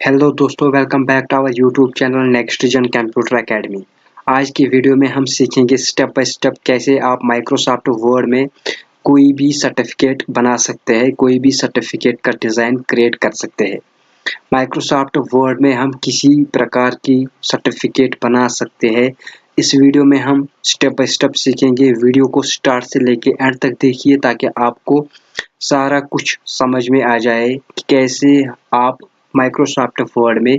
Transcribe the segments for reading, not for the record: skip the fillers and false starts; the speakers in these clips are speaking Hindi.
हेलो दोस्तों, welcome back to our YouTube channel Next Gen Computer Academy. आज की वीडियो में हम सीखेंगे स्टेप बाय स्टेप कैसे आप माइक्रोसॉफ्ट वर्ड में कोई भी सर्टिफिकेट बना सकते हैं, कोई भी सर्टिफिकेट का डिज़ाइन क्रिएट कर सकते हैं। माइक्रोसॉफ्ट वर्ड में हम किसी प्रकार की सर्टिफिकेट बना सकते हैं। इस वीडियो में हम स्टेप बाय स्टेप सीखेंगे। वीडियो को स्टार्ट से लेके एंड तक देखिए ताकि आपको सारा कुछ समझ में आ जाए कि कैसे आप माइक्रोसॉफ्ट वर्ड में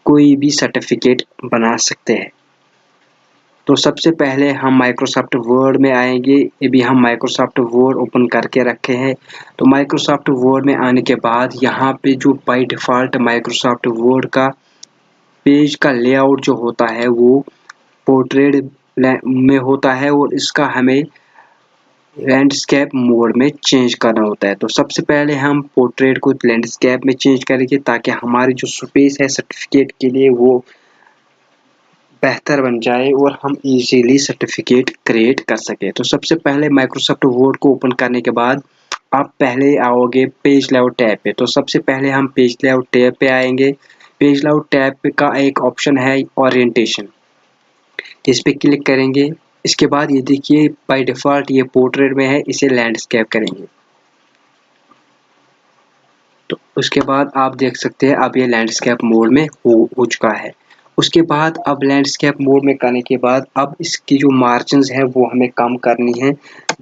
कोई भी सर्टिफिकेट बना सकते हैं। तो सबसे पहले हम माइक्रोसॉफ्ट वर्ड में आएंगे। अभी हम माइक्रोसॉफ्ट वर्ड ओपन करके रखे हैं। तो माइक्रोसॉफ्ट वर्ड में आने के बाद यहाँ पे जो बाय डिफ़ॉल्ट माइक्रोसॉफ्ट वर्ड का पेज का लेआउट जो होता है वो पोर्ट्रेट में होता है और इसका हमें लैंडस्केप मोड में चेंज करना होता है। तो सबसे पहले हम पोर्ट्रेट को लैंडस्केप में चेंज करेंगे ताकि हमारी जो स्पेस है सर्टिफिकेट के लिए वो बेहतर बन जाए और हम इजीली सर्टिफिकेट क्रिएट कर सके। तो सबसे पहले माइक्रोसॉफ्ट वर्ड को ओपन करने के बाद आप पहले आओगे पेज लेआउट टैब पे। तो सबसे पहले हम पेज लेआउट टैब पे आएंगे। पेज लेआउट टैब का एक ऑप्शन है ओरिएंटेशन, इस पे क्लिक करेंगे। इसके बाद ये देखिए बाय डिफ़ॉल्ट ये पोर्ट्रेट में है, इसे लैंडस्केप करेंगे। तो उसके बाद आप देख सकते हैं अब ये लैंडस्केप मोड में हो चुका है। उसके बाद अब लैंडस्केप मोड में करने के बाद अब इसकी जो मार्जिन्स है वो हमें कम करनी है।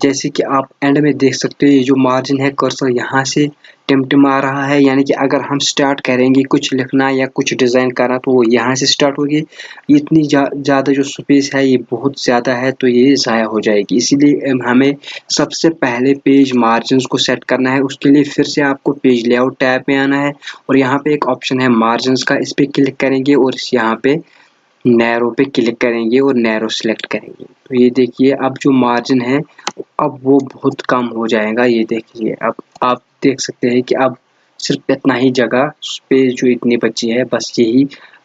जैसे कि आप एंड में देख सकते हो ये जो मार्जिन है कर्सर यहाँ से टिमटिमा रहा है, यानी कि अगर हम स्टार्ट करेंगे कुछ लिखना या कुछ डिज़ाइन करना तो वो यहाँ से स्टार्ट होगी। इतनी ज़्यादा जो स्पेस है ये बहुत ज़्यादा है तो ये ज़ाया हो जाएगी। इसीलिए हमें सबसे पहले पेज मार्जिन्स को सेट करना है। उसके लिए फिर से आपको पेज लेआउट टैब में आना है और यहाँ पे एक ऑप्शन है मार्जिन्स का, इस पे क्लिक करेंगे और यहाँ पे नैरो पे क्लिक करेंगे और नैरो सेलेक्ट करेंगे। तो ये देखिए अब जो मार्जिन है अब वो बहुत कम हो जाएगा। ये देखिए अब आप देख सकते हैं कि अब सिर्फ इतना ही जगह स्पेस जो इतनी बची है बस यही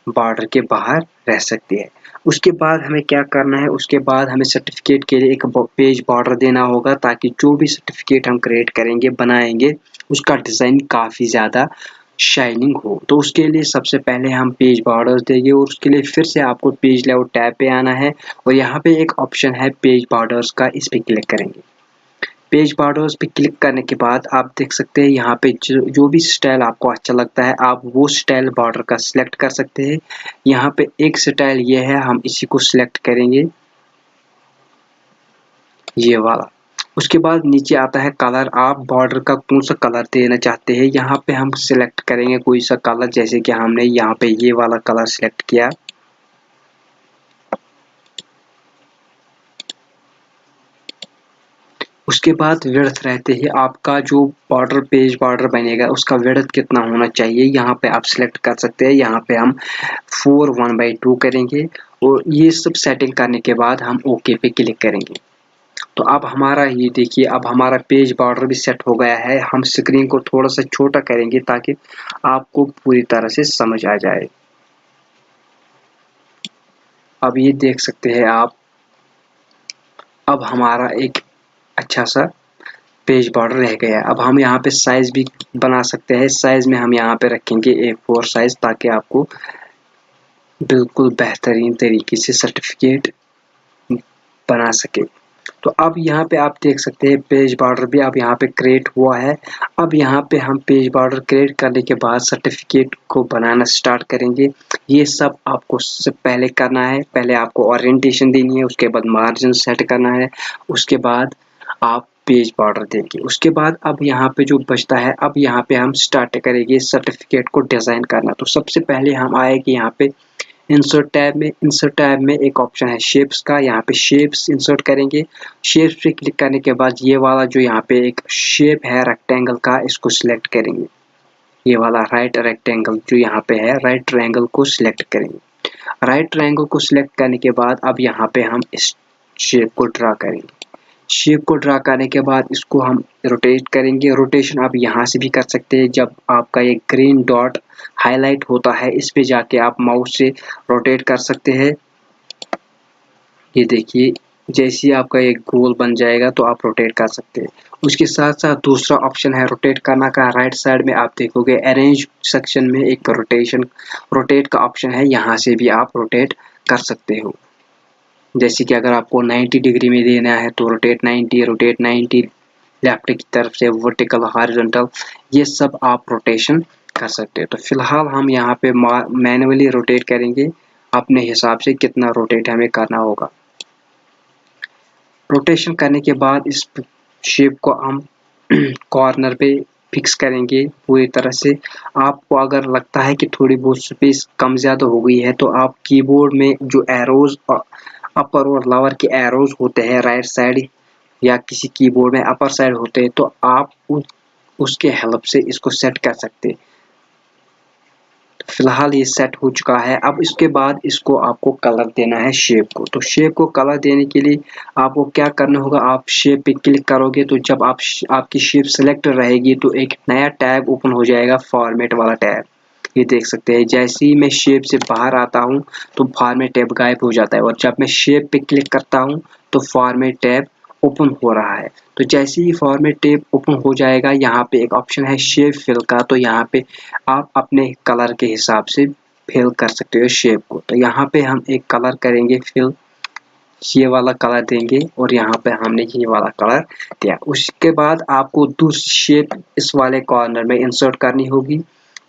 बॉर्डर के बाहर रह सकती है। उसके बाद हमें क्या करना है, उसके बाद हमें सर्टिफिकेट के लिए एक पेज बॉर्डर देना होगा ताकि जो भी सर्टिफिकेट हम क्रिएट करेंगे बनाएंगे उसका डिज़ाइन काफ़ी ज़्यादा शाइनिंग हो। तो उसके लिए सबसे पहले हम पेज बॉर्डर्स देंगे और उसके लिए फिर से आपको पेज लेआउट टैब पे आना है और यहाँ पे एक ऑप्शन है पेज बॉर्डर्स का, इस पे क्लिक करेंगे। पेज बॉर्डर्स पे क्लिक करने के बाद आप देख सकते हैं यहाँ पे जो भी स्टाइल आपको अच्छा लगता है आप वो स्टाइल बॉर्डर का सिलेक्ट कर सकते हैं। यहाँ पे एक स्टाइल ये है, हम इसी को सिलेक्ट करेंगे, ये वाला। उसके बाद नीचे आता है कलर, आप बॉर्डर का कौन सा कलर देना चाहते हैं यहाँ पे हम सिलेक्ट करेंगे कोई सा कलर, जैसे कि हमने यहाँ पे ये वाला कलर सिलेक्ट किया। उसके बाद विड्थ रहते ही आपका जो बॉर्डर पेज बॉर्डर बनेगा उसका विड्थ कितना होना चाहिए यहाँ पे आप सिलेक्ट कर सकते हैं। यहाँ पे हम 4:1/2 करेंगे और ये सब सेटिंग करने के बाद हम ओके पे क्लिक करेंगे। तो अब हमारा ये देखिए अब हमारा पेज बॉर्डर भी सेट हो गया है। हम स्क्रीन को थोड़ा सा छोटा करेंगे ताकि आपको पूरी तरह से समझ आ जाए। अब ये देख सकते हैं आप अब हमारा एक अच्छा सा पेज बॉर्डर रह गया। अब हम यहाँ पे साइज भी बना सकते हैं। साइज में हम यहाँ पे रखेंगे A4 साइज ताकि आपको बिल्कुल बेहतरीन तरीके से सर्टिफिकेट बना सके। तो अब यहाँ पे आप देख सकते हैं पेज बॉर्डर भी अब यहाँ पे क्रिएट हुआ है। अब यहाँ पे हम पेज बॉर्डर क्रिएट करने के बाद सर्टिफिकेट को बनाना स्टार्ट करेंगे। ये सब आपको सबसे पहले करना है, पहले आपको ओरिएंटेशन देनी है, उसके बाद मार्जिन सेट करना है, उसके बाद आप पेज बॉर्डर देंगे। उसके बाद अब यहाँ पे जो बचता है अब यहाँ पे हम स्टार्ट करेंगे सर्टिफिकेट को डिज़ाइन करना। तो सबसे पहले हम आएंगे यहाँ पे इंसर्ट टैब में एक ऑप्शन है शेप्स का, यहाँ पे शेप्स इंसर्ट करेंगे। शेप्स पे क्लिक करने के बाद ये वाला जो यहाँ पे एक शेप है रेक्टेंगल का, इसको सिलेक्ट करेंगे। ये वाला राइट रेक्टेंगल जो यहाँ पे है राइट ट्रायंगल को सिलेक्ट करेंगे। राइट ट्रायंगल को सिलेक्ट करने के बाद अब यहाँ पे हम इस शेप को ड्रा करेंगे। शेप को ड्रा करने के बाद इसको हम रोटेट करेंगे। रोटेशन आप यहाँ से भी कर सकते हैं, जब आपका ये ग्रीन डॉट हाईलाइट होता है इस पे जाके आप माउस से रोटेट कर सकते हैं। ये देखिए जैसे ही आपका एक गोल बन जाएगा तो आप रोटेट कर सकते हैं। उसके साथ साथ दूसरा ऑप्शन है रोटेट करना का। राइट साइड में आप देखोगे अरेंज सेक्शन में एक रोटेट का ऑप्शन है, यहाँ से भी आप रोटेट कर सकते हो। जैसे कि अगर आपको 90 डिग्री में देना है तो रोटेट 90 लेफ्ट की तरफ से, वर्टिकल, हॉरिजॉन्टल, ये सब आप रोटेशन कर सकते हो। तो फिलहाल हम यहाँ पे मैन्युअली रोटेट करेंगे अपने हिसाब से, कितना रोटेट हमें करना होगा। रोटेशन करने के बाद इस शेप को हम कॉर्नर पे फिक्स करेंगे पूरी तरह से। आपको अगर लगता है कि थोड़ी बहुत स्पेस कम ज़्यादा हो गई है तो आप कीबोर्ड में जो एरोज, अपर और लोअर के एरोज होते हैं राइट साइड या किसी कीबोर्ड में अपर साइड होते हैं, तो आप उसके हेल्प से इसको सेट कर सकते हैं। फिलहाल ये सेट हो चुका है। अब इसके बाद इसको आपको कलर देना है शेप को। तो शेप को कलर देने के लिए आपको क्या करना होगा, आप शेप पे क्लिक करोगे तो जब आपकी शेप सेलेक्ट रहेगी तो एक नया टैब ओपन हो जाएगा, फॉर्मेट वाला टैब। ये देख सकते हैं जैसे ही मैं शेप से बाहर आता हूँ तो फॉर्मेट टैब गायब हो जाता है, और जब मैं शेप पे क्लिक करता हूँ तो फॉर्मेट टैब ओपन हो रहा है। तो जैसे ही फॉर्मेट टैब ओपन हो जाएगा, यहाँ पे एक ऑप्शन है शेप फिल का, तो यहाँ पे आप अपने कलर के हिसाब से फिल कर सकते हो शेप को। तो यहाँ पे हम एक कलर करेंगे फिल, ये वाला कलर देंगे, और यहाँ पे हमने ये वाला कलर दिया। उसके बाद आपको दूसरी शेप इस वाले कॉर्नर में इंसर्ट करनी होगी।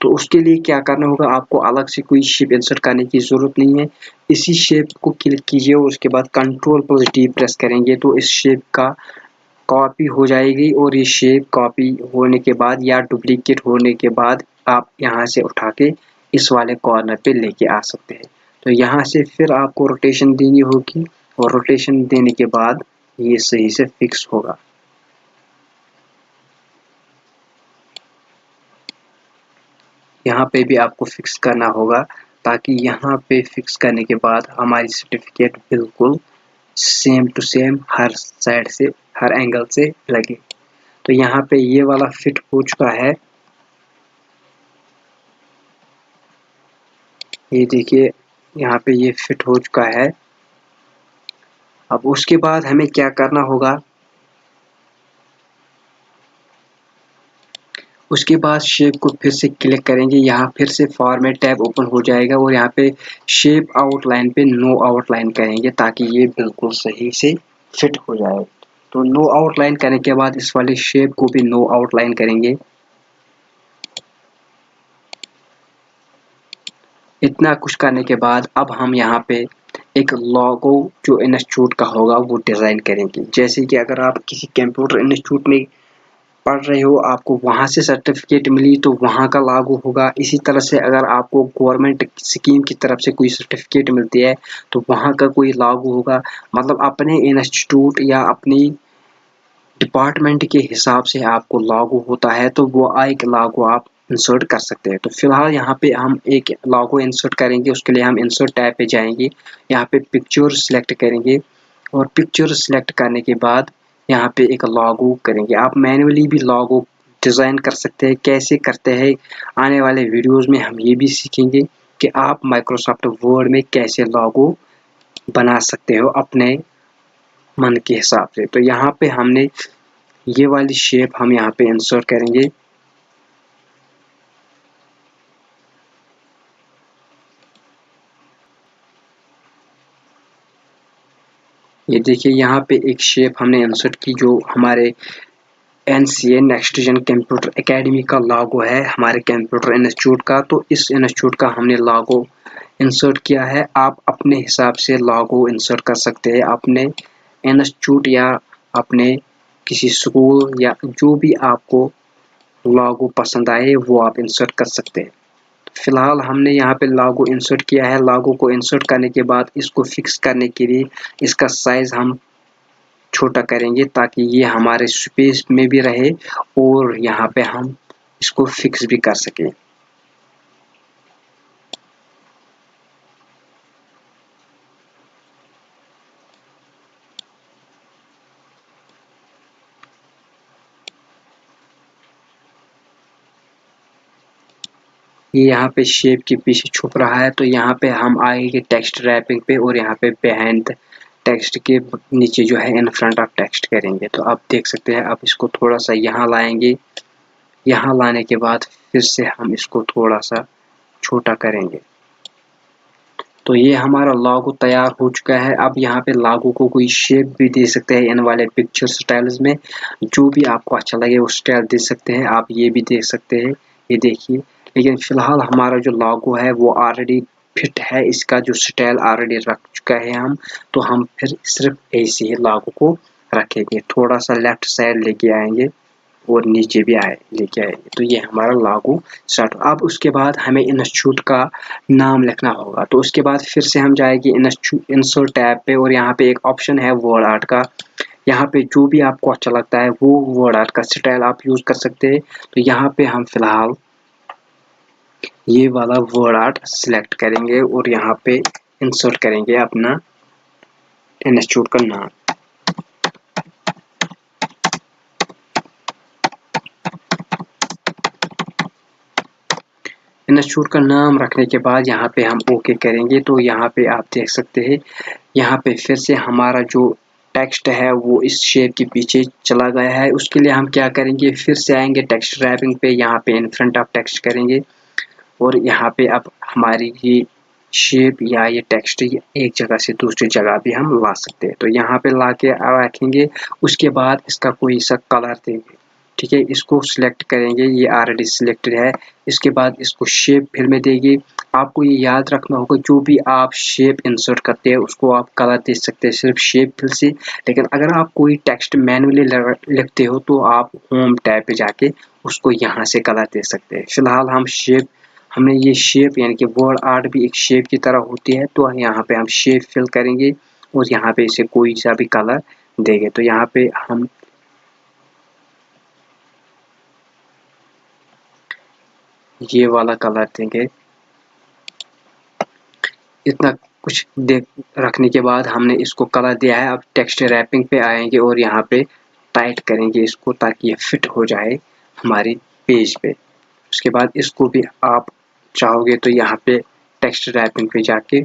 तो उसके लिए क्या करना होगा, आपको अलग से कोई शेप इंसर्ट करने की ज़रूरत नहीं है। इसी शेप को क्लिक कीजिए और उसके बाद Ctrl+D प्रेस करेंगे तो इस शेप का कॉपी हो जाएगी, और ये शेप कॉपी होने के बाद या डुप्लीकेट होने के बाद आप यहाँ से उठा के इस वाले कॉर्नर पे लेके आ सकते हैं। तो यहाँ से फिर आपको रोटेशन देनी होगी, और रोटेशन देने के बाद ये सही से फिक्स होगा। यहाँ पे भी आपको फिक्स करना होगा, ताकि यहाँ पे फिक्स करने के बाद हमारी सर्टिफिकेट बिल्कुल सेम टू सेम हर साइड से, हर एंगल से लगे। तो यहाँ पे ये वाला फिट हो चुका है, ये देखिए यहाँ पे ये फिट हो चुका है। अब उसके बाद हमें क्या करना होगा, उसके बाद शेप को फिर से क्लिक करेंगे, यहाँ फिर से फॉर्मेट टैब ओपन हो जाएगा, और यहाँ पे शेप आउटलाइन पे नो आउटलाइन करेंगे ताकि ये बिल्कुल सही से फिट हो जाए। तो नो आउटलाइन करने के बाद इस वाले शेप को भी नो आउटलाइन करेंगे। इतना कुछ करने के बाद अब हम यहाँ पे एक लोगो जो इंस्टीट्यूट का होगा वो डिज़ाइन करेंगे। जैसे कि अगर आप किसी कंप्यूटर इंस्टीट्यूट में पढ़ रहे हो, आपको वहाँ से सर्टिफिकेट मिली तो वहाँ का लागू होगा। इसी तरह से अगर आपको गवर्नमेंट स्कीम की तरफ से कोई सर्टिफिकेट मिलती है तो वहाँ का कोई लागू होगा। मतलब अपने इंस्टीट्यूट या अपनी डिपार्टमेंट के हिसाब से आपको लागू होता है, तो वो एक लागू आप इंसर्ट कर सकते हैं। तो फिलहाल यहाँ पे हम एक लागू इंसर्ट करेंगे। उसके लिए हम इंसर्ट टैब पे जाएंगे, यहाँ पे पिक्चर सिलेक्ट करेंगे, और पिक्चर सिलेक्ट करने के बाद यहाँ पे एक लागू करेंगे। आप मैन्युअली भी लागू डिज़ाइन कर सकते हैं। कैसे करते हैं, आने वाले वीडियोस में हम ये भी सीखेंगे कि आप माइक्रोसॉफ्ट वर्ड में कैसे लागू बना सकते हो अपने मन के हिसाब से। तो यहाँ पे हमने ये वाली शेप हम यहाँ पे इंसर्ट करेंगे। ये देखिए यहाँ पे एक शेप हमने इंसर्ट की जो हमारे NCA next Gen Computer academy का लागो है, हमारे कंप्यूटर इंस्टीट्यूट का। तो इस इंस्टीट्यूट का हमने लागो इंसर्ट किया है। आप अपने हिसाब से लागो इंसर्ट कर सकते हैं, अपने इंस्टीट्यूट या अपने किसी स्कूल या जो भी आपको लागो पसंद आए वो आप इंसर्ट कर सकते हैं। फिलहाल हमने यहाँ पे लागो इंसर्ट किया है। लागो को इंसर्ट करने के बाद इसको फिक्स करने के लिए इसका साइज हम छोटा करेंगे ताकि ये हमारे स्पेस में भी रहे और यहाँ पे हम इसको फिक्स भी कर सकें। ये यहाँ पे शेप के पीछे छुप रहा है, तो यहाँ पे हम आएंगे टेक्स्ट रैपिंग पे, और यहाँ पे बिहाइंड टेक्स्ट के नीचे जो है इन फ्रंट ऑफ टेक्स्ट करेंगे। तो आप देख सकते हैं, अब इसको थोड़ा सा यहाँ लाएंगे। यहाँ लाने के बाद फिर से हम इसको थोड़ा सा छोटा करेंगे। तो ये हमारा लोगो तैयार हो चुका है। अब यहाँ पे लोगो को कोई शेप भी दे सकते हैं इन वाले पिक्चर स्टाइल्स में, जो भी आपको अच्छा लगे वो स्टाइल दे सकते हैं। आप ये भी देख सकते हैं, ये देखिए। लेकिन फिलहाल हमारा जो लोगो है वो ऑलरेडी फिट है, इसका जो स्टाइल ऑलरेडी रख चुका है हम। तो हम फिर सिर्फ ऐसे ही लोगो को रखेंगे, थोड़ा सा लेफ्ट साइड लेके आएंगे और नीचे भी लेके आएंगे। तो ये हमारा लोगो स्टार्ट। अब उसके बाद हमें इंस्टीट्यूट का नाम लिखना होगा। तो उसके बाद फिर से हम जाएंगे इंसर्ट टैब पे, और यहाँ पे एक ऑप्शन है वर्ड आर्ट का। यहाँ पे जो भी आपको अच्छा लगता है वो वर्ड आर्ट का स्टाइल आप यूज कर सकते हैं। तो यहाँ पे हम फिलहाल ये वाला वर्ड आर्ट सिलेक्ट करेंगे और यहाँ पे इंसर्ट करेंगे अपना इंस्टीट्यूट का नाम। इंस्टीट्यूट का नाम रखने के बाद यहाँ पे हम ओके करेंगे। तो यहाँ पे आप देख सकते हैं, यहाँ पे फिर से हमारा जो टेक्स्ट है वो इस शेप के पीछे चला गया है। उसके लिए हम क्या करेंगे, फिर से आएंगे टेक्स्ट रैपिंग पे, यहाँ पे इन फ्रंट ऑफ टेक्स्ट करेंगे और यहाँ पे अब हमारी ये शेप या ये टेक्स्ट एक जगह से दूसरी जगह भी हम ला सकते हैं। तो यहाँ पे ला के रखेंगे। उसके बाद इसका कोई सा कलर देंगे, ठीक है। इसको सिलेक्ट करेंगे, ये ऑलरेडी सिलेक्टेड है। इसके बाद इसको शेप फिल में देंगे। आपको ये याद रखना होगा, जो भी आप शेप इंसर्ट करते हैं उसको आप कलर दे सकते हैं सिर्फ शेप फिल से। लेकिन अगर आप कोई टेक्स्ट मैनुअली लिखते हो तो आप होम टैब पे जाके उसको यहाँ से कलर दे सकते हैं। फिलहाल हमने ये शेप यानी कि वर्ड आर्ट भी एक शेप की तरह होती है, तो यहाँ पे हम शेप फिल करेंगे और यहाँ पे इसे कोई सा भी कलर देंगे। तो यहाँ पे हम ये वाला कलर देंगे। इतना कुछ रखने के बाद हमने इसको कलर दिया है। अब टेक्स्ट रैपिंग पे आएंगे और यहाँ पे टाइट करेंगे इसको, ताकि ये फिट हो जाए हमारी पेज पे। उसके बाद इसको भी आप चाहोगे तो यहाँ पे टेक्स्ट रैपिंग पे जाके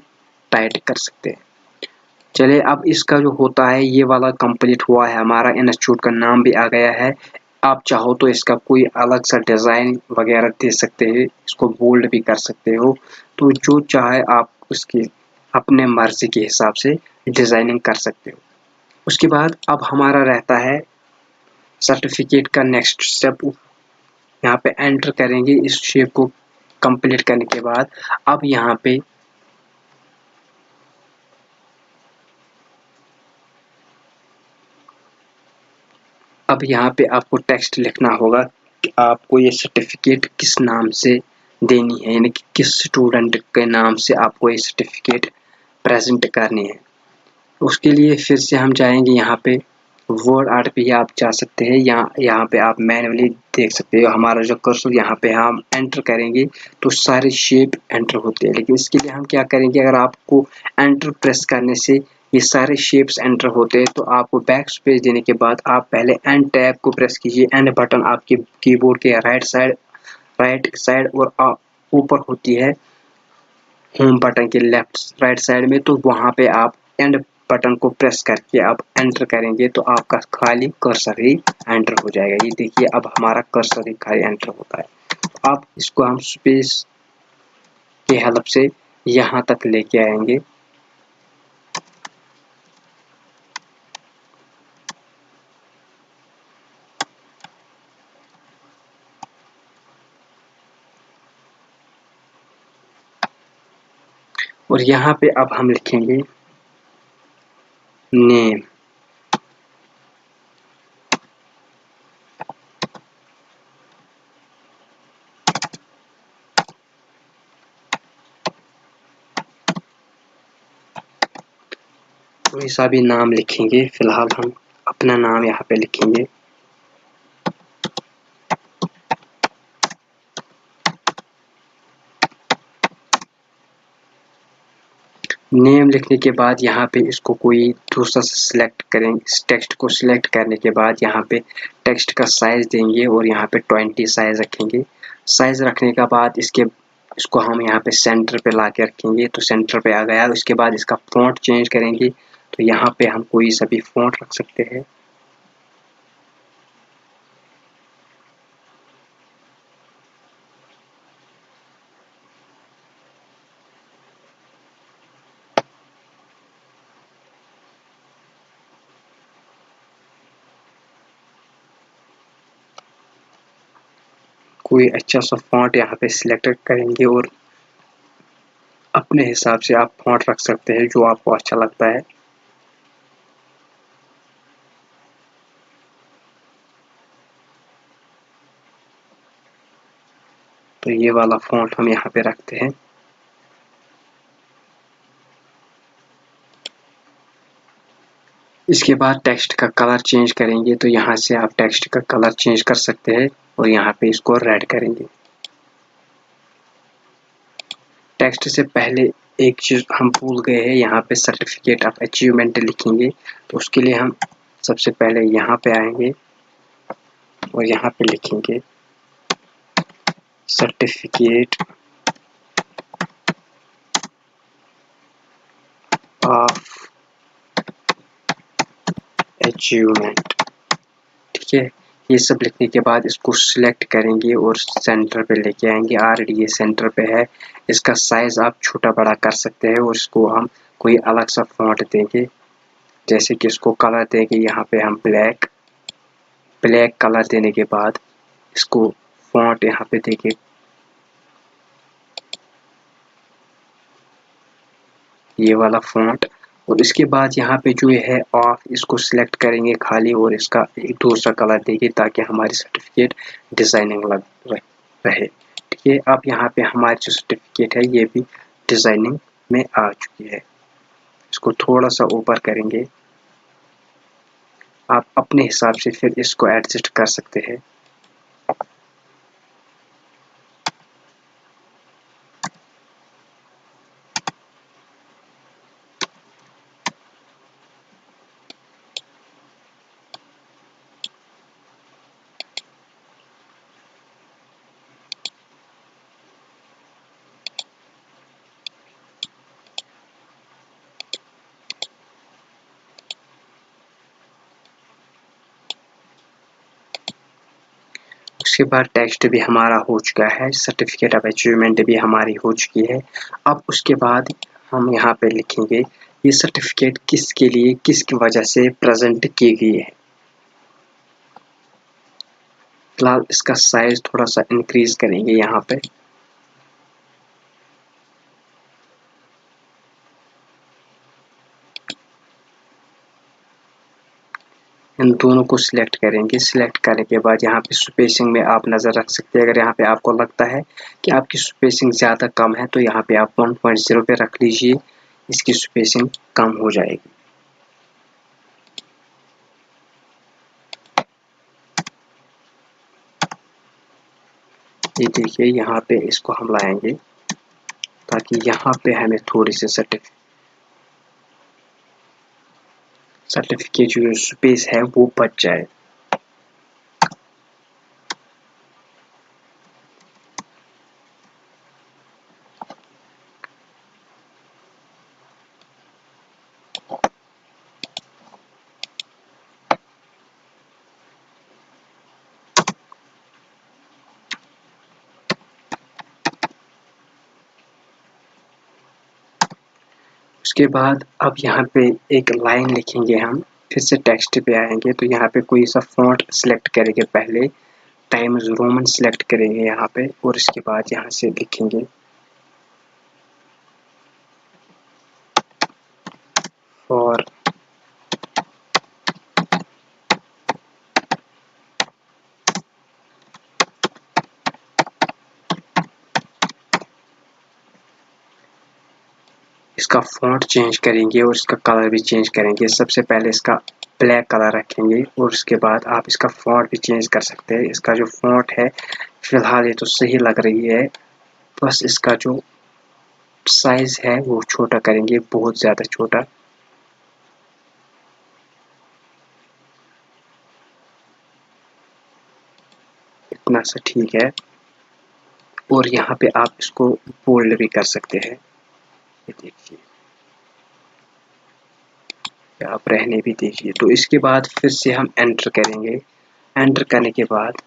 टाइट कर सकते हैं। चलिए, अब इसका जो होता है ये वाला कंप्लीट हुआ है, हमारा इंस्टीट्यूट का नाम भी आ गया है। आप चाहो तो इसका कोई अलग सा डिज़ाइन वगैरह दे सकते हैं, इसको बोल्ड भी कर सकते हो। तो जो चाहे आप उसकी अपने मर्जी के हिसाब से डिज़ाइनिंग कर सकते हो। उसके बाद अब हमारा रहता है सर्टिफिकेट का नेक्स्ट स्टेप। यहाँ पे एंटर करेंगे इस शेप को कंप्लीट करने के बाद। अब यहाँ पे आपको टेक्स्ट लिखना होगा कि आपको ये सर्टिफिकेट किस नाम से देनी है, यानी कि किस स्टूडेंट के नाम से आपको ये सर्टिफिकेट प्रेजेंट करनी है। उसके लिए फिर से हम जाएंगे यहाँ पे वर्ड आर्ट पे, आप जा सकते हैं। यहाँ पे आप मैनुअली देख सकते हो हमारा जो कर्सर, यहाँ पे हम एंटर करेंगे तो सारे शेप एंटर होते हैं। लेकिन इसके लिए हम क्या करेंगे, अगर आपको एंटर प्रेस करने से ये सारे शेप्स एंटर होते हैं तो आपको बैक स्पेस देने के बाद आप पहले एंड टैब को प्रेस कीजिए। एंड बटन आपके कीबोर्ड के राइट साइड और ऊपर होती है होम बटन के राइट साइड में। तो वहाँ पे आप एंड बटन को प्रेस करके आप एंटर करेंगे तो आपका खाली कर्सर ही एंटर हो जाएगा। ये देखिए, अब हमारा कर्सर ही खाली एंटर होता है। अब इसको हम स्पेस के हेल्प से यहाँ तक लेके आएंगे। और यहाँ पे अब हम लिखेंगे नेम। कोई सा भी नाम लिखेंगे, फिलहाल हम अपना नाम यहाँ पे लिखेंगे। नेम लिखने के बाद यहाँ पे इसको कोई दूसरा सिलेक्ट करेंगे। इस टेक्स्ट को सिलेक्ट करने के बाद यहाँ पे टेक्स्ट का साइज देंगे और यहाँ पे 20 साइज रखेंगे। साइज रखने के बाद इसको हम यहाँ पे सेंटर पे ला के रखेंगे। तो सेंटर पे आ गया। उसके बाद इसका फॉन्ट चेंज करेंगे। तो यहाँ पे हम कोई सा भी फ़ॉन्ट रख सकते हैं। कोई अच्छा सा फ़ॉन्ट यहाँ पे सिलेक्ट करेंगे और अपने हिसाब से आप फ़ॉन्ट रख सकते हैं जो आपको अच्छा लगता है। तो ये वाला फ़ॉन्ट हम यहाँ पे रखते हैं। इसके बाद टेक्स्ट का कलर चेंज करेंगे, तो यहाँ से आप टेक्स्ट का कलर चेंज कर सकते हैं और यहाँ पे इसको रेड करेंगे। टेक्स्ट से पहले एक चीज़ हम भूल गए हैं, यहाँ पे सर्टिफिकेट ऑफ अचीवमेंट लिखेंगे। तो उसके लिए हम सबसे पहले यहाँ पे आएंगे और यहाँ पे लिखेंगे सर्टिफिकेट ऑफ अचीवमेंट। ठीक है, ये सब लिखने के बाद इसको सिलेक्ट करेंगे और सेंटर पे लेके आएंगे। ऑलरेडी ये सेंटर पे है। इसका साइज आप छोटा बड़ा कर सकते हैं और इसको हम कोई अलग सा फॉन्ट देंगे, जैसे कि इसको कलर देंगे यहाँ पे हम ब्लैक कलर देने के बाद इसको फॉन्ट यहाँ पे देंगे ये वाला फॉन्ट। और इसके बाद यहाँ पे जो है ऑफ, इसको सिलेक्ट करेंगे खाली और इसका एक दूसरा कलर देंगे ताकि हमारी सर्टिफिकेट डिजाइनिंग लग रहे। ठीक है, अब यहाँ पे हमारी जो सर्टिफिकेट है ये भी डिजाइनिंग में आ चुकी है। इसको थोड़ा सा ऊपर करेंगे, आप अपने हिसाब से फिर इसको एडजस्ट कर सकते हैं। उसके बाद टेक्स्ट भी हमारा हो चुका है, सर्टिफिकेट ऑफ अचीवमेंट भी हमारी हो चुकी है। अब उसके बाद हम यहाँ पे लिखेंगे ये सर्टिफिकेट किसके लिए, किसकी वजह से प्रेजेंट की गई है। फिलहाल इसका साइज थोड़ा सा इंक्रीज करेंगे यहाँ पे। इन दोनों को सिलेक्ट करेंगे। सिलेक्ट करने के बाद यहाँ पे स्पेसिंग में आप नज़र रख सकते हैं। अगर यहाँ पे आपको लगता है कि आपकी स्पेसिंग ज़्यादा कम है तो यहाँ पे आप 1.0 पे रख लीजिए, इसकी स्पेसिंग कम हो जाएगी। ये देखिए यहाँ पे इसको हम लाएंगे ताकि यहाँ पे हमें थोड़ी सी सर्टिफिकेट जो स्पेस है वो बच जाए। उसके बाद अब यहाँ पे एक लाइन लिखेंगे हम, फिर से टेक्स्ट पे आएंगे तो यहाँ पे कोई सा फॉन्ट सिलेक्ट करेंगे। पहले टाइम्स रोमन सिलेक्ट करेंगे यहाँ पे और इसके बाद यहाँ से लिखेंगे फॉर इसका फॉन्ट चेंज करेंगे और इसका कलर भी चेंज करेंगे। सबसे पहले इसका ब्लैक कलर रखेंगे और उसके बाद आप इसका फॉन्ट भी चेंज कर सकते हैं। इसका जो फॉन्ट है फिलहाल ये तो सही लग रही है, बस इसका जो साइज है वो छोटा करेंगे, बहुत ज़्यादा छोटा। इतना सा ठीक है। और यहाँ पे आप इसको बोल्ड भी कर सकते हैं। ये देखिए आप रहने भी दीजिए। तो इसके बाद फिर से हम एंटर करेंगे। एंटर करने के बाद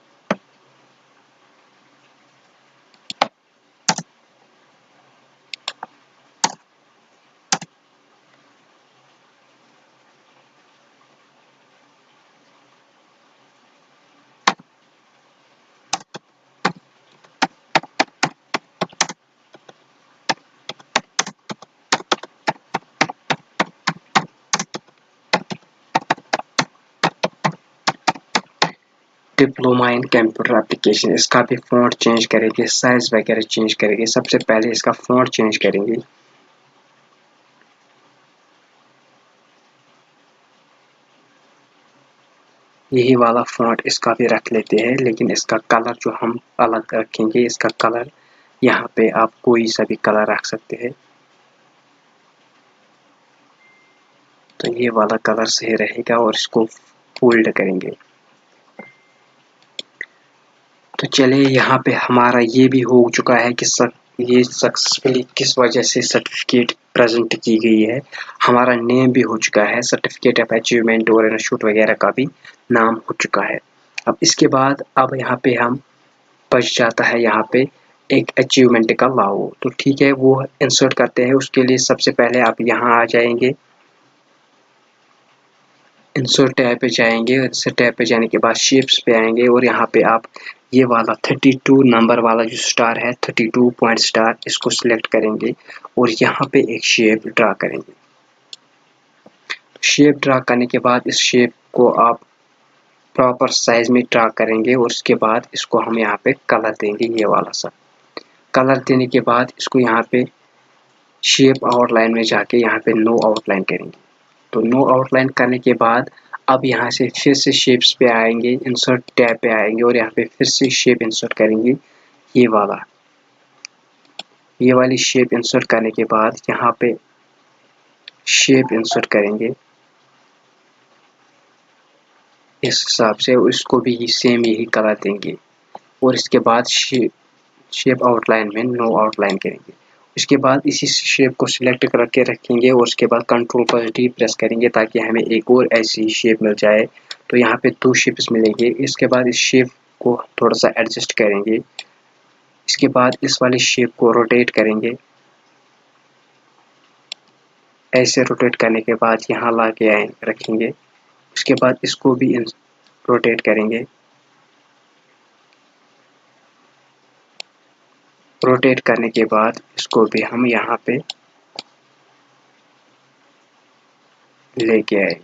डिप्लोमा इन कंप्यूटर एप्लीकेशन, इसका भी फ़ॉन्ट चेंज करेंगे, साइज़ वगैरह चेंज करेंगे। सबसे पहले इसका फ़ॉन्ट चेंज करेंगे। यही वाला फ़ॉन्ट इसका भी रख लेते हैं, लेकिन इसका कलर जो हम अलग रखेंगे, इसका कलर यहाँ पे आप कोई सा भी कलर रख सकते हैं। तो ये वाला कलर सही रहेगा और इसको फोल्ड करेंगे। तो चलिए यहाँ पे हमारा ये भी हो चुका है कि ये सक्सेसफुली किस वजह से सर्टिफिकेट प्रेजेंट की गई है। हमारा नेम भी हो चुका है, सर्टिफिकेट ऑफ अचीवमेंट और इंस्टीट्यूट वगैरह का भी नाम हो चुका है। अब इसके बाद अब यहाँ पे हम बच जाता है यहाँ पे एक अचीवमेंट का लाओ। तो ठीक है, वो इंसर्ट करते हैं। उसके लिए सबसे पहले आप यहाँ आ जाएंगे, इंसर्ट टैब पे जाएंगे। इंसर्ट टैब पे जाने के बाद शेप्स पे आएंगे और यहाँ पे आप ये वाला 32 नंबर वाला जो स्टार है, 32 पॉइंट स्टार, इसको सिलेक्ट करेंगे और यहाँ पे एक शेप ड्रा करेंगे। शेप ड्रा करने के बाद इस शेप को आप प्रॉपर साइज में ड्रा करेंगे और उसके बाद इसको हम यहाँ पे कलर देंगे। ये वाला सा कलर देने के बाद इसको यहाँ पे शेप आउटलाइन में जाके यहाँ पे नो आउटलाइन करेंगे। तो नो आउटलाइन करने के बाद अब यहाँ से फिर से शेप्स पे आएंगे, इंसर्ट टैब पे आएंगे और यहाँ पे फिर से शेप इंसर्ट करेंगे। ये वाला, ये वाली शेप इंसर्ट करने के बाद यहाँ पे शेप इंसर्ट करेंगे इस हिसाब से, इसको भी सेम यही कलर देंगे और इसके बाद शेप आउटलाइन में नो आउटलाइन करेंगे। उसके बाद इसी शेप को सिलेक्ट करके रखेंगे और उसके बाद कंट्रोल पर डी प्रेस करेंगे ताकि हमें एक और ऐसी शेप मिल जाए। तो यहाँ पे 2 शेप्स मिलेंगे। इसके बाद इस शेप को थोड़ा सा एडजस्ट करेंगे। इसके बाद इस वाली शेप को रोटेट करेंगे। ऐसे रोटेट करने के बाद यहाँ ला के रखेंगे। उसके बाद इसको भी रोटेट करेंगे। रोटेट करने के बाद इसको भी हम यहाँ पे लेके आए।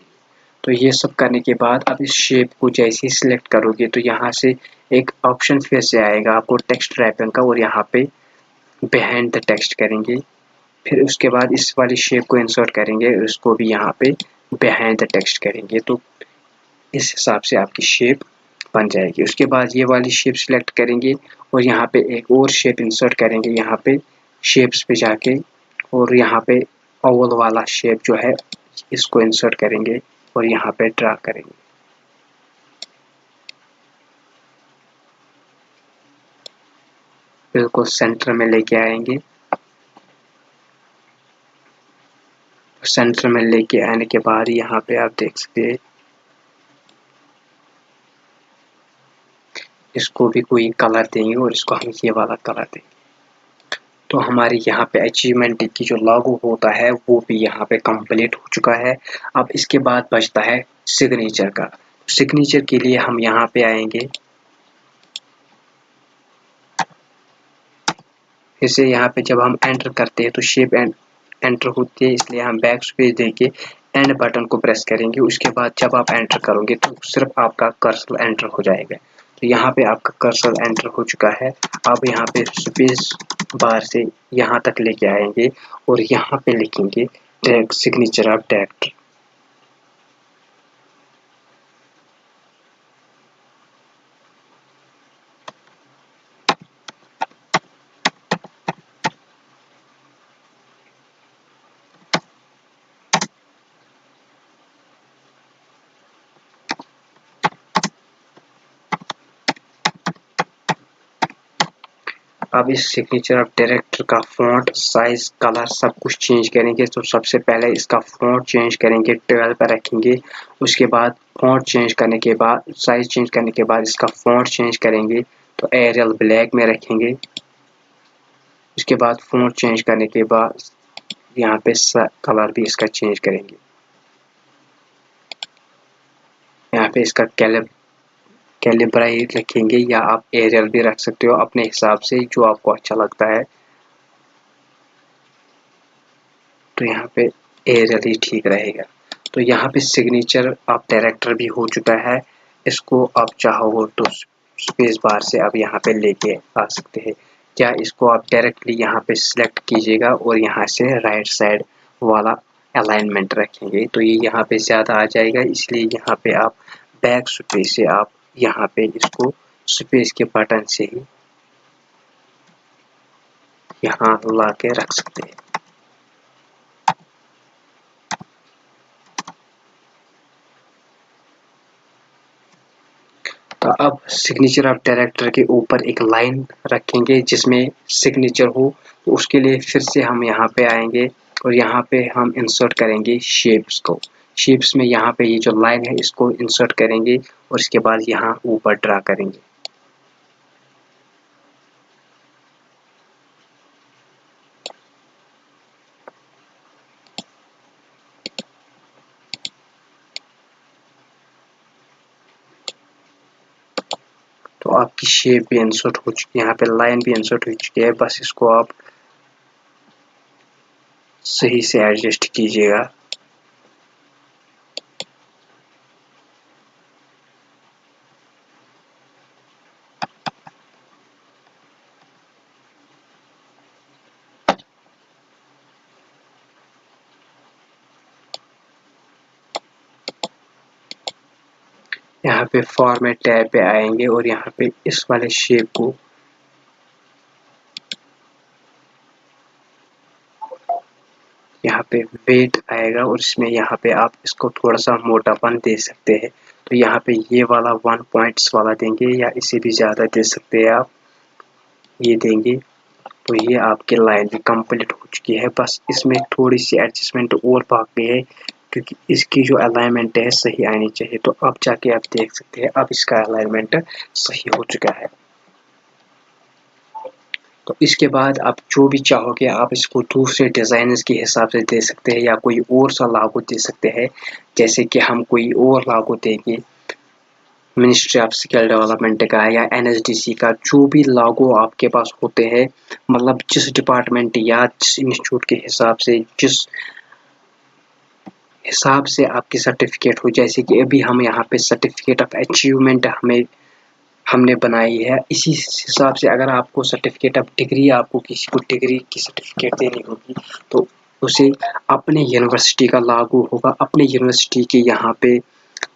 तो ये सब करने के बाद अब इस शेप को जैसे ही सिलेक्ट करोगे तो यहाँ से एक ऑप्शन फिर से आएगा आपको टेक्स्ट रैपिंग का और यहाँ पे बिहाइंड द टेक्स्ट करेंगे। फिर उसके बाद इस वाली शेप को इंसर्ट करेंगे, उसको भी यहाँ पे बिहाइंड द टेक्स्ट करेंगे। तो इस हिसाब से आपकी शेप बन जाएगी। उसके बाद ये वाली शेप सिलेक्ट करेंगे और यहाँ पे एक और शेप इंसर्ट करेंगे। यहाँ पे शेप्स पे जाके और यहाँ पे ओवल वाला शेप जो है इसको इंसर्ट करेंगे और यहाँ पे ड्रा करेंगे। बिल्कुल सेंटर में लेके आएंगे। सेंटर में लेके आने के बाद यहाँ पे आप देख सकते हैं इसको भी कोई कलर देंगे और इसको हम ये वाला कलर देंगे। तो हमारे यहाँ पे अचीवमेंट की जो लागू होता है वो भी यहाँ पे कंप्लीट हो चुका है। अब इसके बाद बचता है सिग्नेचर का। सिग्नेचर के लिए हम यहाँ पे आएंगे, इसे यहाँ पे जब हम एंटर करते हैं तो शेप एंटर होती है, इसलिए हम बैक स्पेस देके एंड बटन को प्रेस करेंगे। उसके बाद जब आप एंटर करोगे तो सिर्फ आपका कर्सर एंटर हो जाएगा। तो यहाँ पे आपका कर्सर एंटर हो चुका है। अब यहाँ पे स्पेस बार से यहाँ तक लेके आएंगे और यहाँ पे लिखेंगे टैग सिग्नेचर ऑफ डायरेक्टर। अब इस सिग्नेचर ऑफ डायरेक्टर का फॉन्ट साइज कलर सब कुछ चेंज करेंगे। तो सबसे पहले इसका फॉन्ट चेंज करेंगे, 12 पर रखेंगे। उसके बाद फॉन्ट चेंज करने के बाद साइज चेंज करने के बाद इसका फॉन्ट चेंज करेंगे, तो एरियल ब्लैक में रखेंगे। उसके बाद फॉन्ट चेंज करने के बाद यहाँ पे कलर भी इसका चेंज करेंगे। यहाँ पे इसका कैलिब्राइट रखेंगे, या आप एरियल भी रख सकते हो अपने हिसाब से, जो आपको अच्छा लगता है। तो यहाँ पे एरियल ही ठीक रहेगा। तो यहाँ पे सिग्नेचर ऑफ डायरेक्टर भी हो चुका है। इसको आप चाहो तो स्पेस बार से आप यहाँ पे लेके आ सकते हैं, क्या इसको आप डायरेक्टली यहाँ पे सिलेक्ट कीजिएगा और यहाँ से राइट साइड वाला अलाइनमेंट रखेंगे, तो ये यहाँ पे ज़्यादा आ जाएगा। इसलिए यहाँ पे आप बैक स्पेस से आप यहाँ पे इसको स्पेस के बटन से ही यहाँ ला के रख सकते हैं। तो अब सिग्नेचर ऑफ डायरेक्टर के ऊपर एक लाइन रखेंगे जिसमें सिग्नेचर हो, तो उसके लिए फिर से हम यहाँ पे आएंगे और यहाँ पे हम इंसर्ट करेंगे शेप्स को। शेप्स में यहाँ पे ये जो लाइन है इसको इंसर्ट करेंगे और इसके बाद यहाँ ऊपर ड्रा करेंगे। तो आपकी शेप भी इंसर्ट हो चुकी है, यहाँ पे लाइन भी इंसर्ट हो चुकी है। बस इसको आप सही से एडजस्ट कीजिएगा। यहाँ पे फॉर्मेट टैब पे आएंगे और यहाँ पे इस वाले शेप को यहाँ पे वेट आएगा और इसमें यहाँ पे आप इसको थोड़ा सा मोटापन दे सकते हैं। तो यहाँ पे ये वाला 1 पॉइंट्स वाला देंगे, या इसे भी ज़्यादा दे सकते हैं आप, ये देंगे। तो ये आपकी लाइन भी कंप्लीट हो चुकी है। बस इसमें थोड़ी सी एडजस्टमेंट और बाकी है, क्योंकि इसकी जो अलाइनमेंट है सही आनी चाहिए। तो अब जाके आप देख सकते हैं अब इसका अलाइनमेंट सही हो चुका है। तो इसके बाद आप जो भी चाहोगे आप इसको दूसरे डिज़ाइनर्स के हिसाब से दे सकते हैं, या कोई और सा लागू दे सकते हैं। जैसे कि हम कोई और लागू देंगे मिनिस्ट्री ऑफ स्किल डेवलपमेंट का या NSDC का, जो भी लागू आपके पास होते हैं, मतलब जिस डिपार्टमेंट या जिस इंस्टीट्यूट के हिसाब से, जिस हिसाब से आपकी सर्टिफिकेट हो। जैसे कि अभी हम यहाँ पे सर्टिफिकेट ऑफ अचीवमेंट हमने बनाई है, इसी हिसाब से अगर आपको सर्टिफिकेट ऑफ डिग्री, आपको किसी को डिग्री की सर्टिफिकेट देनी होगी, तो उसे अपने यूनिवर्सिटी का लागू होगा। अपने यूनिवर्सिटी के यहाँ पे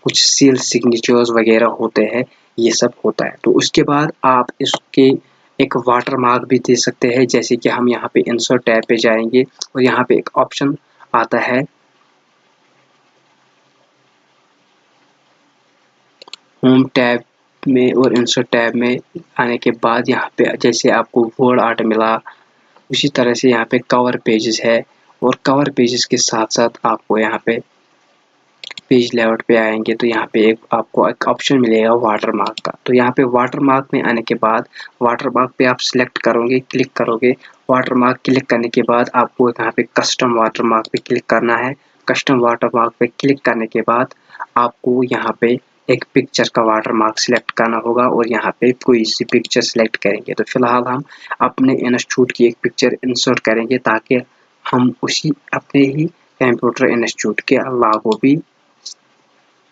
कुछ सील सिग्नेचर्स वगैरह होते हैं, ये सब होता है। तो उसके बाद आप इसके एक वाटर मार्क भी दे सकते हैं। जैसे कि हम यहाँ पे इंसर्ट टैब पे जाएंगे और यहाँ पे एक ऑप्शन आता है होम टैब में, और इंसर्ट टैब में आने के बाद यहाँ पे जैसे आपको वर्ड आर्ट मिला, उसी तरह से यहाँ पे कवर पेजेस है, और कवर पेजेस के साथ साथ आपको यहाँ पे पेज लेआउट पे आएंगे तो यहाँ पे आपको एक ऑप्शन मिलेगा वाटर मार्क का। तो यहाँ पे वाटर मार्क में आने के बाद वाटर मार्क पे आप सिलेक्ट करोगे, क्लिक करोगे। वाटर मार्क क्लिक करने के बाद आपको यहाँ पे कस्टम वाटर मार्क पे क्लिक करना है। कस्टम वाटर मार्क पे क्लिक करने के बाद आपको यहाँ पे एक पिक्चर का वाटर मार्क सिलेक्ट करना होगा और यहाँ पे कोई सी पिक्चर सिलेक्ट करेंगे। तो फिलहाल हम अपने इंस्टीट्यूट की एक पिक्चर इंसर्ट करेंगे, ताकि हम उसी अपने ही कंप्यूटर इंस्टीट्यूट के लागू भी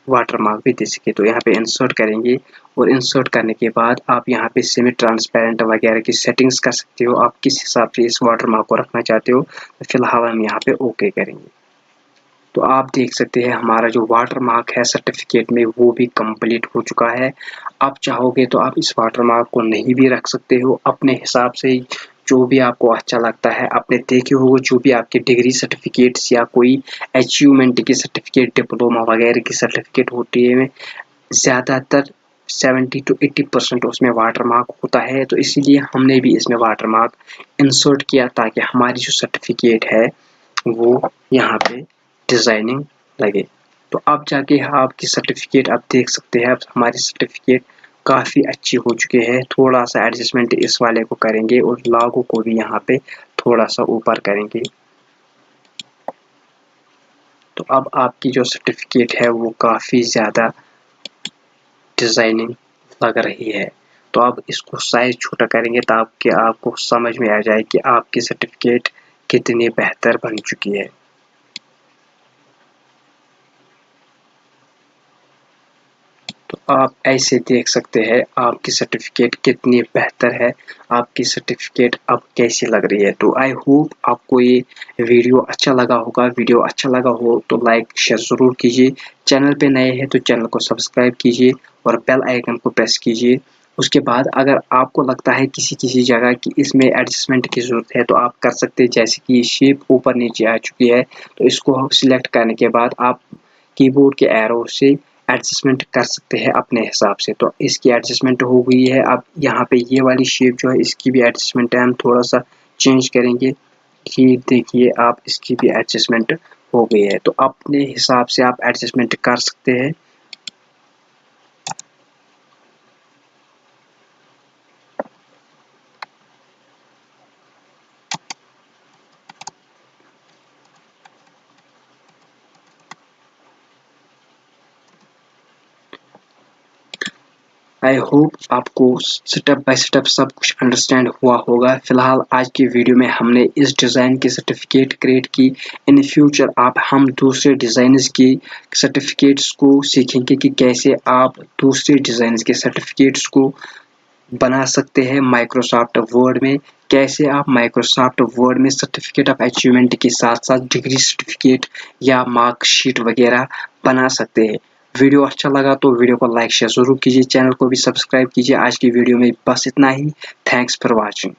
वाटर मार्क भी दे सके। तो यहाँ पे इंसर्ट करेंगे और इंसर्ट करने के बाद आप यहाँ पे सेमी ट्रांसपेरेंट वगैरह की सेटिंग्स कर सकते हो, आप किस हिसाब से इस वाटर मार्क को रखना चाहते हो। तो फिलहाल हम यहाँ पे ओके करेंगे। तो आप देख सकते हैं हमारा जो वाटर मार्क है सर्टिफिकेट में वो भी कंप्लीट हो चुका है। आप चाहोगे तो आप इस वाटर मार्क को नहीं भी रख सकते हो, अपने हिसाब से जो भी आपको अच्छा लगता है। आपने देखे होंगे जो भी आपके डिग्री सर्टिफिकेट्स या कोई अचीवमेंट की सर्टिफिकेट, डिप्लोमा वगैरह की सर्टिफिकेट होती है, ज़्यादातर 70 to 80% उसमें वाटरमार्क होता है, तो इसीलिए हमने भी इसमें वाटरमार्क इंसर्ट किया ताकि हमारी जो सर्टिफिकेट है वो यहाँ पे डिजाइनिंग लगे। तो अब जाके आपकी सर्टिफिकेट आप देख सकते हैं, अब हमारी सर्टिफिकेट काफ़ी अच्छी हो चुकी है। थोड़ा सा एडजस्टमेंट इस वाले को करेंगे और लागू को भी यहाँ पे थोड़ा सा ऊपर करेंगे। तो अब आपकी जो सर्टिफिकेट है वो काफ़ी ज़्यादा डिजाइनिंग लग रही है। तो अब इसको साइज छोटा करेंगे ताकि आपको समझ में आ जाए कि आपकी सर्टिफिकेट कितनी बेहतर बन चुकी है। तो आप ऐसे देख सकते हैं आपकी सर्टिफिकेट कितनी बेहतर है, आपकी सर्टिफिकेट अब कैसी लग रही है। तो आई होप आपको ये वीडियो अच्छा लगा होगा। वीडियो अच्छा लगा हो तो लाइक शेयर ज़रूर कीजिए। चैनल पे नए हैं तो चैनल को सब्सक्राइब कीजिए और बेल आइकन को प्रेस कीजिए। उसके बाद अगर आपको लगता है किसी जगह की इसमें एडजस्टमेंट की ज़रूरत है तो आप कर सकते हैं। जैसे कि शेप ऊपर नीचे आ चुकी है तो इसको सिलेक्ट करने के बाद आप कीबोर्ड के एरो से एडजस्टमेंट कर सकते हैं अपने हिसाब से। तो इसकी एडजस्टमेंट हो गई है। अब यहाँ पे ये वाली शेप जो है इसकी भी एडजस्टमेंट है, हम थोड़ा सा चेंज करेंगे। ये देखिए आप इसकी भी एडजस्टमेंट हो गई है। तो अपने हिसाब से आप एडजस्टमेंट कर सकते हैं। आई होप आपको स्टेप बाय स्टेप सब कुछ अंडरस्टैंड हुआ होगा। फिलहाल आज की वीडियो में हमने इस डिज़ाइन की सर्टिफिकेट क्रिएट की। इन फ्यूचर हम दूसरे डिज़ाइनर्स की सर्टिफिकेट्स को सीखेंगे कि कैसे आप दूसरे डिज़ाइनर्स के सर्टिफिकेट्स को बना सकते हैं माइक्रोसॉफ्ट वर्ड में। कैसे आप माइक्रोसॉफ्ट वर्ड में सर्टिफिकेट ऑफ अचीवमेंट के साथ साथ डिग्री सर्टिफिकेट या मार्कशीट वगैरह बना सकते हैं। वीडियो अच्छा लगा तो वीडियो को लाइक शेयर ज़रूर कीजिए, चैनल को भी सब्सक्राइब कीजिए। आज की वीडियो में बस इतना ही। Thanks for watching.